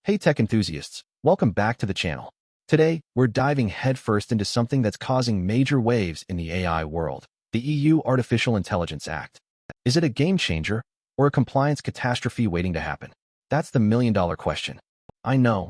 Hey tech enthusiasts, welcome back to the channel. Today, we're diving headfirst into something that's causing major waves in the AI world, the EU Artificial Intelligence Act. Is it a game changer or a compliance catastrophe waiting to happen? That's the million-dollar question. I know,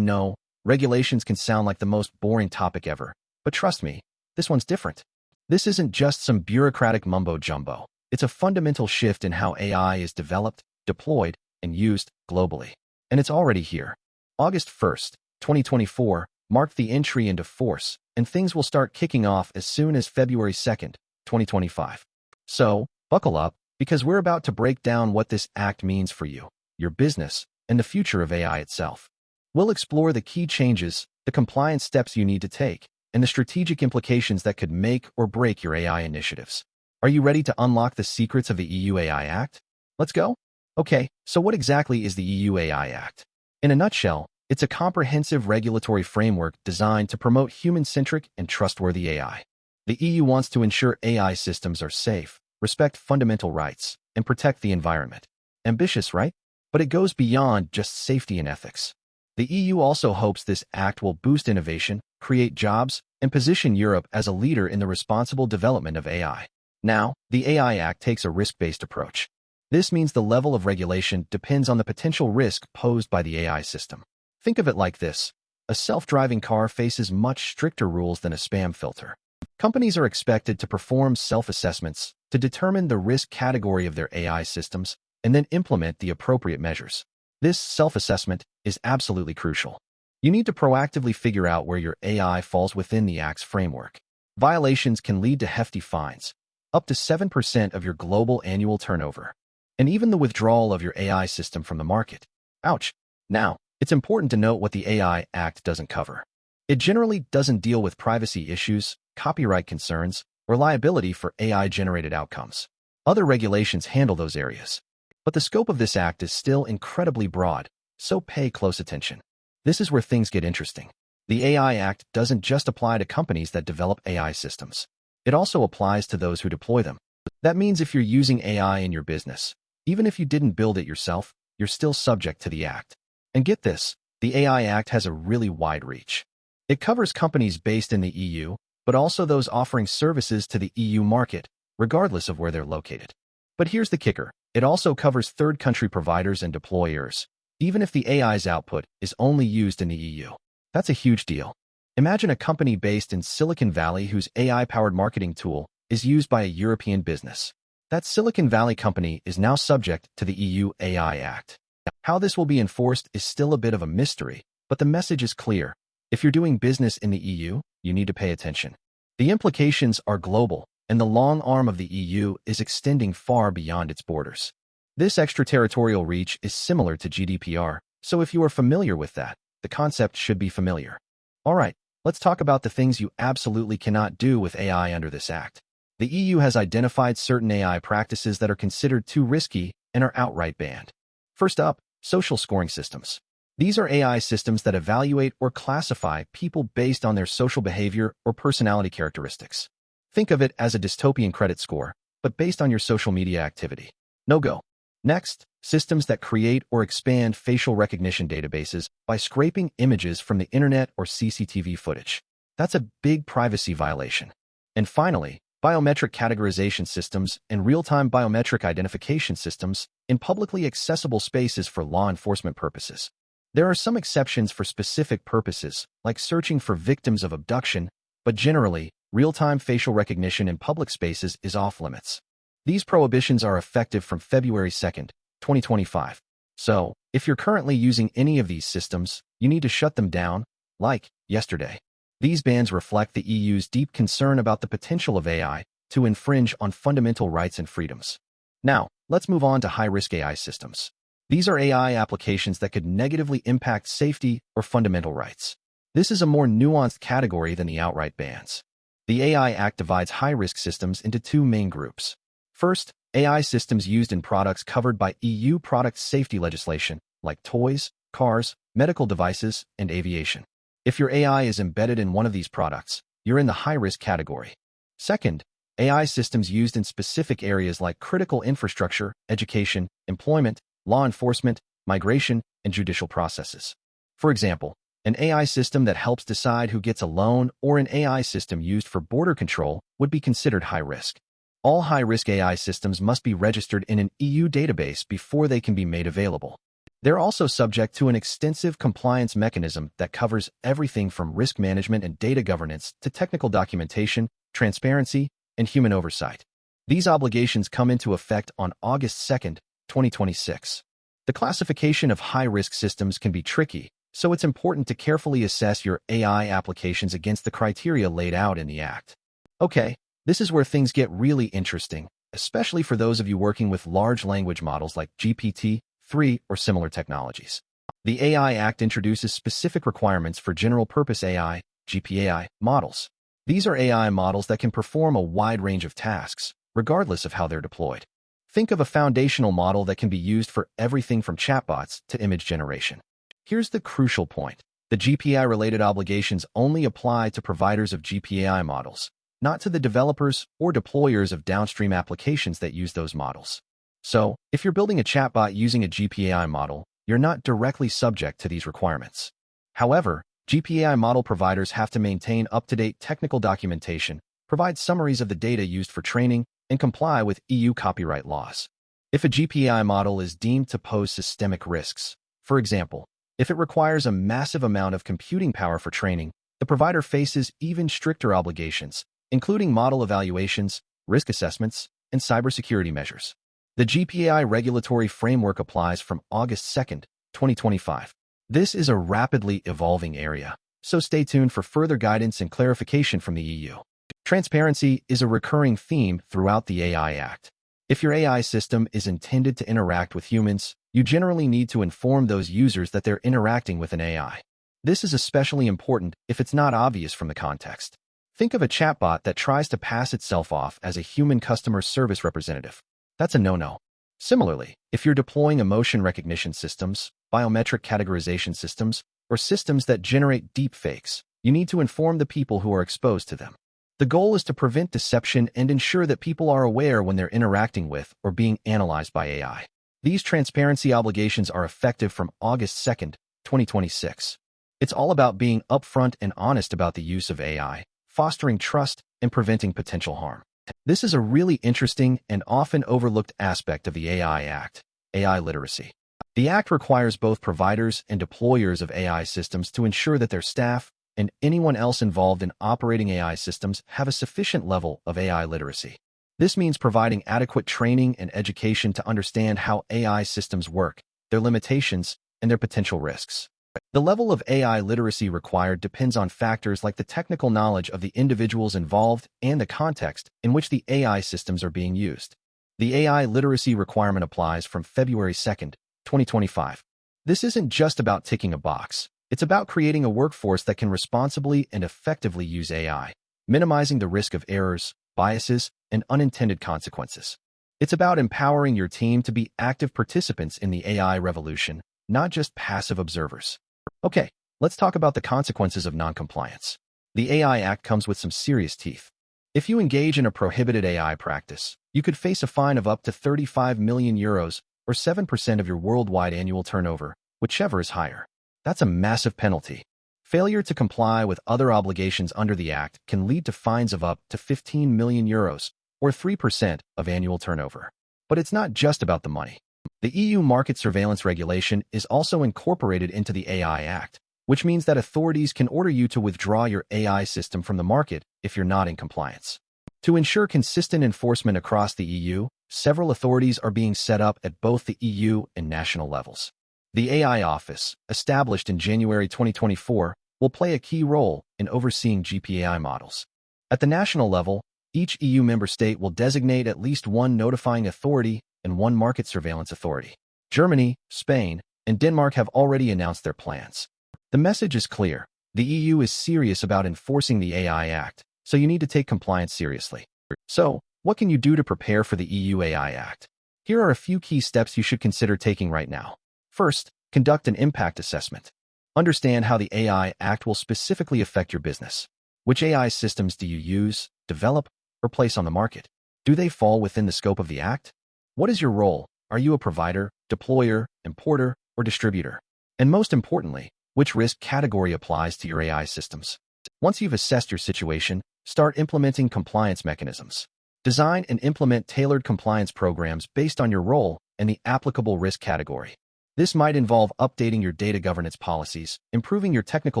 regulations can sound like the most boring topic ever, but trust me, this one's different. This isn't just some bureaucratic mumbo-jumbo. It's a fundamental shift in how AI is developed, deployed, and used globally. And it's already here. August 1st, 2024, marked the entry into force, and things will start kicking off as soon as February 2nd, 2025. So, buckle up, because we're about to break down what this act means for you, your business, and the future of AI itself. We'll explore the key changes, the compliance steps you need to take, and the strategic implications that could make or break your AI initiatives. Are you ready to unlock the secrets of the EU AI Act? Let's go. Okay, so what exactly is the EU AI Act? In a nutshell, it's a comprehensive regulatory framework designed to promote human-centric and trustworthy AI. The EU wants to ensure AI systems are safe, respect fundamental rights, and protect the environment. Ambitious, right? But it goes beyond just safety and ethics. The EU also hopes this act will boost innovation, create jobs, and position Europe as a leader in the responsible development of AI. Now, the AI Act takes a risk-based approach. This means the level of regulation depends on the potential risk posed by the AI system. Think of it like this. A self-driving car faces much stricter rules than a spam filter. Companies are expected to perform self-assessments to determine the risk category of their AI systems and then implement the appropriate measures. This self-assessment is absolutely crucial. You need to proactively figure out where your AI falls within the Act's framework. Violations can lead to hefty fines, up to 7% of your global annual turnover, and even the withdrawal of your AI system from the market. Ouch. Now, it's important to note what the AI Act doesn't cover. It generally doesn't deal with privacy issues, copyright concerns, or liability for AI-generated outcomes. Other regulations handle those areas. But the scope of this act is still incredibly broad, so pay close attention. This is where things get interesting. The AI Act doesn't just apply to companies that develop AI systems. It also applies to those who deploy them. That means if you're using AI in your business, even if you didn't build it yourself, you're still subject to the Act. And get this, the AI Act has a really wide reach. It covers companies based in the EU, but also those offering services to the EU market, regardless of where they're located. But here's the kicker. It also covers third-country providers and deployers, even if the AI's output is only used in the EU. That's a huge deal. Imagine a company based in Silicon Valley whose AI-powered marketing tool is used by a European business. That Silicon Valley company is now subject to the EU AI Act. How this will be enforced is still a bit of a mystery, but the message is clear. If you're doing business in the EU, you need to pay attention. The implications are global, and the long arm of the EU is extending far beyond its borders. This extraterritorial reach is similar to GDPR, so if you are familiar with that, the concept should be familiar. All right, let's talk about the things you absolutely cannot do with AI under this act. The EU has identified certain AI practices that are considered too risky and are outright banned. First up, social scoring systems. These are AI systems that evaluate or classify people based on their social behavior or personality characteristics. Think of it as a dystopian credit score, but based on your social media activity. No go. Next, systems that create or expand facial recognition databases by scraping images from the internet or CCTV footage. That's a big privacy violation. And finally, biometric categorization systems and real-time biometric identification systems in publicly accessible spaces for law enforcement purposes. There are some exceptions for specific purposes, like searching for victims of abduction, but generally, real-time facial recognition in public spaces is off-limits. These prohibitions are effective from February 2nd, 2025. So, if you're currently using any of these systems, you need to shut them down, like yesterday. These bans reflect the EU's deep concern about the potential of AI to infringe on fundamental rights and freedoms. Now, let's move on to high-risk AI systems. These are AI applications that could negatively impact safety or fundamental rights. This is a more nuanced category than the outright bans. The AI Act divides high-risk systems into two main groups. First, AI systems used in products covered by EU product safety legislation, like toys, cars, medical devices, and aviation. If your AI is embedded in one of these products, you're in the high-risk category. Second, AI systems used in specific areas like critical infrastructure, education, employment, law enforcement, migration, and judicial processes. For example, an AI system that helps decide who gets a loan or an AI system used for border control would be considered high risk. All high-risk AI systems must be registered in an EU database before they can be made available. They're also subject to an extensive compliance mechanism that covers everything from risk management and data governance to technical documentation, transparency, and human oversight. These obligations come into effect on August 2nd, 2026. The classification of high-risk systems can be tricky, so it's important to carefully assess your AI applications against the criteria laid out in the Act. Okay, this is where things get really interesting, especially for those of you working with large language models like GPT-3 or similar technologies. The AI Act introduces specific requirements for general-purpose AI, GPAI, models. These are AI models that can perform a wide range of tasks, regardless of how they're deployed. Think of a foundational model that can be used for everything from chatbots to image generation. Here's the crucial point. The GPAI-related obligations only apply to providers of GPAI models, not to the developers or deployers of downstream applications that use those models. So, if you're building a chatbot using a GPAI model, you're not directly subject to these requirements. However, GPAI model providers have to maintain up-to-date technical documentation, provide summaries of the data used for training, and comply with EU copyright laws. If a GPAI model is deemed to pose systemic risks, for example, if it requires a massive amount of computing power for training, the provider faces even stricter obligations, including model evaluations, risk assessments, and cybersecurity measures. The GPAI regulatory framework applies from August 2nd, 2025. This is a rapidly evolving area, so stay tuned for further guidance and clarification from the EU. Transparency is a recurring theme throughout the AI Act. If your AI system is intended to interact with humans, you generally need to inform those users that they're interacting with an AI. This is especially important if it's not obvious from the context. Think of a chatbot that tries to pass itself off as a human customer service representative. That's a no-no. Similarly, if you're deploying emotion recognition systems, biometric categorization systems, or systems that generate deepfakes, you need to inform the people who are exposed to them. The goal is to prevent deception and ensure that people are aware when they're interacting with or being analyzed by AI. These transparency obligations are effective from August 2nd, 2026. It's all about being upfront and honest about the use of AI, fostering trust, and preventing potential harm. This is a really interesting and often overlooked aspect of the AI Act, AI literacy. The Act requires both providers and deployers of AI systems to ensure that their staff and anyone else involved in operating AI systems have a sufficient level of AI literacy. This means providing adequate training and education to understand how AI systems work, their limitations, and their potential risks. The level of AI literacy required depends on factors like the technical knowledge of the individuals involved and the context in which the AI systems are being used. The AI literacy requirement applies from February 2nd, 2025. This isn't just about ticking a box. It's about creating a workforce that can responsibly and effectively use AI, minimizing the risk of errors, biases, and unintended consequences. It's about empowering your team to be active participants in the AI revolution, not just passive observers. Okay, let's talk about the consequences of noncompliance. The AI Act comes with some serious teeth. If you engage in a prohibited AI practice, you could face a fine of up to 35 million euros or 7% of your worldwide annual turnover, whichever is higher. That's a massive penalty. Failure to comply with other obligations under the Act can lead to fines of up to 15 million euros or 3% of annual turnover. But it's not just about the money. The EU market surveillance regulation is also incorporated into the AI Act, which means that authorities can order you to withdraw your AI system from the market if you're not in compliance. To ensure consistent enforcement across the EU, several authorities are being set up at both the EU and national levels. The AI Office, established in January 2024, will play a key role in overseeing GPAI models. At the national level, each EU member state will designate at least one notifying authority and one market surveillance authority. Germany, Spain, and Denmark have already announced their plans. The message is clear. The EU is serious about enforcing the AI Act, so you need to take compliance seriously. So, what can you do to prepare for the EU AI Act? Here are a few key steps you should consider taking right now. First, conduct an impact assessment. Understand how the AI Act will specifically affect your business. Which AI systems do you use, develop, or place on the market? Do they fall within the scope of the Act? What is your role? Are you a provider, deployer, importer, or distributor? And most importantly, which risk category applies to your AI systems? Once you've assessed your situation, start implementing compliance mechanisms. Design and implement tailored compliance programs based on your role and the applicable risk category. This might involve updating your data governance policies, improving your technical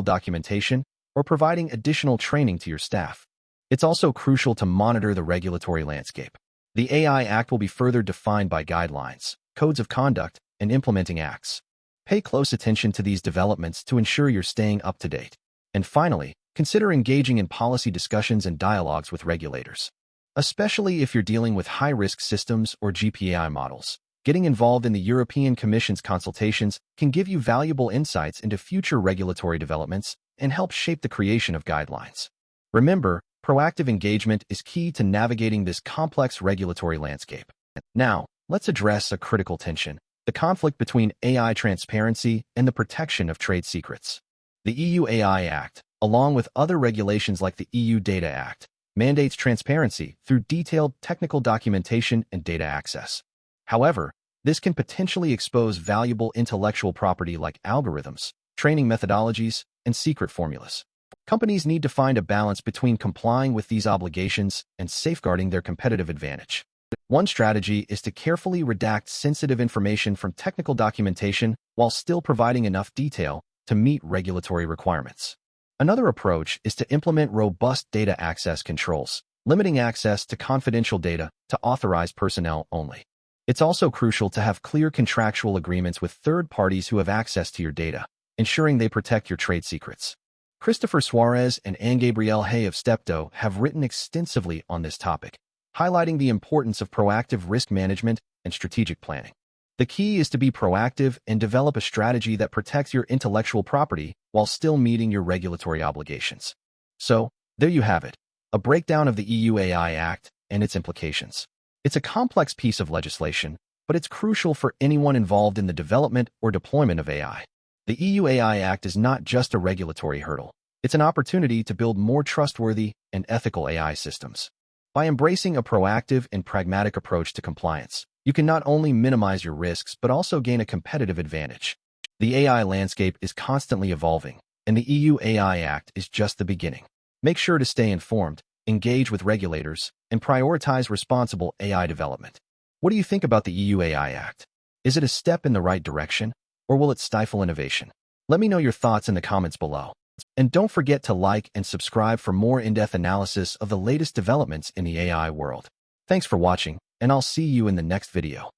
documentation, or providing additional training to your staff. It's also crucial to monitor the regulatory landscape. The AI Act will be further defined by guidelines, codes of conduct, and implementing acts. Pay close attention to these developments to ensure you're staying up to date. And finally, consider engaging in policy discussions and dialogues with regulators. Especially if you're dealing with high-risk systems or GPAI models, getting involved in the European Commission's consultations can give you valuable insights into future regulatory developments and help shape the creation of guidelines. Remember, proactive engagement is key to navigating this complex regulatory landscape. Now, let's address a critical tension: the conflict between AI transparency and the protection of trade secrets. The EU AI Act, along with other regulations like the EU Data Act, mandates transparency through detailed technical documentation and data access. However, this can potentially expose valuable intellectual property like algorithms, training methodologies, and secret formulas. Companies need to find a balance between complying with these obligations and safeguarding their competitive advantage. One strategy is to carefully redact sensitive information from technical documentation while still providing enough detail to meet regulatory requirements. Another approach is to implement robust data access controls, limiting access to confidential data to authorized personnel only. It's also crucial to have clear contractual agreements with third parties who have access to your data, ensuring they protect your trade secrets. Christopher Suarez and Anne-Gabrielle Hay of Stepto have written extensively on this topic, highlighting the importance of proactive risk management and strategic planning. The key is to be proactive and develop a strategy that protects your intellectual property while still meeting your regulatory obligations. So, there you have it, a breakdown of the EU AI Act and its implications. It's a complex piece of legislation, but it's crucial for anyone involved in the development or deployment of AI. The EU AI Act is not just a regulatory hurdle. It's an opportunity to build more trustworthy and ethical AI systems. By embracing a proactive and pragmatic approach to compliance, you can not only minimize your risks but also gain a competitive advantage. The AI landscape is constantly evolving, and the EU AI Act is just the beginning. Make sure to stay informed, engage with regulators, and prioritize responsible AI development. What do you think about the EU AI Act? Is it a step in the right direction, or will it stifle innovation? Let me know your thoughts in the comments below. And don't forget to like and subscribe for more in-depth analysis of the latest developments in the AI world. Thanks for watching, and I'll see you in the next video.